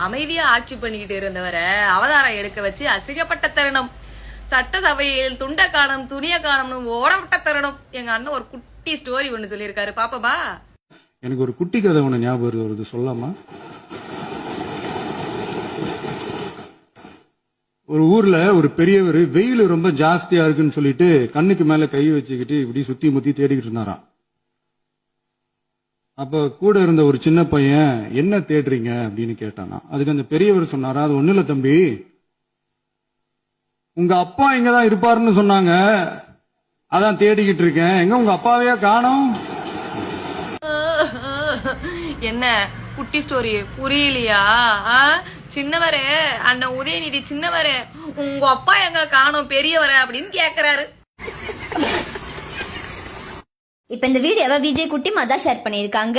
அமைதியா ஆட்சி பண்ணிக்கிட்டு இருந்தவரை அவதாரம் எடுக்க வச்சு அசிங்கப்பட்ட தருணம். சட்டசபையில் துண்ட காணும் துணிய காணும்னு ஓடப்பட்ட தருணம். எங்க அண்ணன் ஒரு குட்டி ஸ்டோரி ஒண்ணு சொல்லியிருக்காரு, பாப்பா. எனக்கு ஒரு குட்டி கதை ஒண்ணு ஞாபகம் வருது, சொல்லாமா? ஒரு ஊர்ல ஒரு பெரியவர் வெயில் ரொம்ப ஜாஸ்தியா இருக்குன்னு சொல்லிட்டு கண்ணுக்கு மேல கை வச்சுக்கிட்டு இப்படி சுத்தி முத்தி தேடிக்கிட்டு இருந்தாராம். அப்ப கூட இருந்த ஒரு சின்ன பையன், என்ன தேடுறீங்க அப்படின்னு கேட்டானா. அதுக்கு அந்த பெரியவர் சொன்னாரா, அது ஒண்ணு இல்ல தம்பி, உங்க அப்பா இங்கதான் இருப்பாருன்னு சொன்னாங்க, அதான் தேடிக்கிட்டு இருக்கேன், எங்க உங்க அப்பாவையா காணோம். என்ன குட்டி ஸ்டோரி புரியலையா? சின்னவரே, அண்ணன் உதயநிதி சின்னவரே, உங்க அப்பா எங்க காணோம் பெரியவர அப்படின்னு கேக்குறாரு. இப்ப இந்த வீடியோவை விஜய் குட்டிமா தான் ஷேர் பண்ணியிருக்காங்க.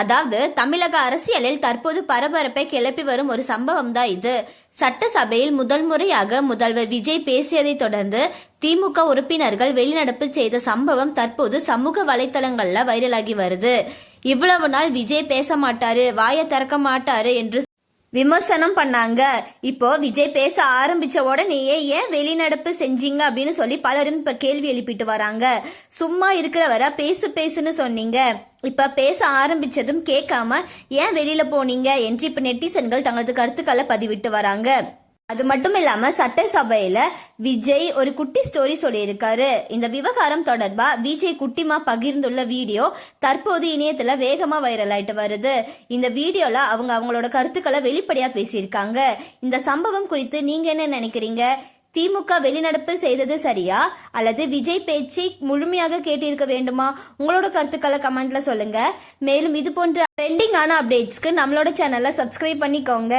அதாவது தமிழக அரசியலில் தற்போது பரபரப்பை கிளப்பி வரும் ஒரு சம்பவம் தான் இது. சட்டசபையில் முதல் முறையாக முதல்வர் விஜய் பேசியதை தொடர்ந்து திமுக உறுப்பினர்கள் வெளிநடப்பு செய்த சம்பவம் தற்போது சமூக வலைத்தளங்கள்ல வைரலாகி வருது. இவ்வளவு நாள் விஜய் பேச மாட்டாரு, வாயை திறக்க மாட்டாரு என்று விமர்சனம் பண்ணாங்க. இப்போ விஜய் பேச ஆரம்பிச்ச உடனேயே ஏன் வெளிநடப்பு செஞ்சீங்க அப்படின்னு சொல்லி பலரும் இப்ப கேள்வி எழுப்பிட்டு வராங்க. சும்மா இருக்கிறவரை பேசுன்னு சொன்னீங்க, இப்ப பேச ஆரம்பிச்சதும் கேட்காம ஏன் வெளியில போனீங்க என்று இப்ப நெட்டிசன்கள் தங்களது கருத்துக்களை பதிவிட்டு வராங்க. அது மட்டும் இல்லாம சட்டசபையில விஜய் ஒரு குட்டி ஸ்டோரி சொல்லியிருக்காரு. இந்த விவகாரம் தொடர்பா விஜய் குட்டிமா பகிர்ந்துள்ள வீடியோ தற்போது இணையத்துல வேகமா வைரல் ஆயிட்டு வருது. இந்த வீடியோல அவங்களோட கருத்துக்களை வெளிப்படையா பேசியிருக்காங்க. இந்த சம்பவம் குறித்து நீங்க என்ன நினைக்கிறீங்க? திமுக வெளிநடப்பு செய்தது சரியா, அல்லது விஜய் பேச்சை முழுமையாக கேட்டிருக்க வேண்டுமா? உங்களோட கருத்துக்களை கமெண்ட்ல சொல்லுங்க. மேலும் இது போன்ற ட்ரெண்டிங்கான அப்டேட்ஸ்க்கு நம்மளோட சேனலை சப்ஸ்கிரைப் பண்ணிக்கோங்க.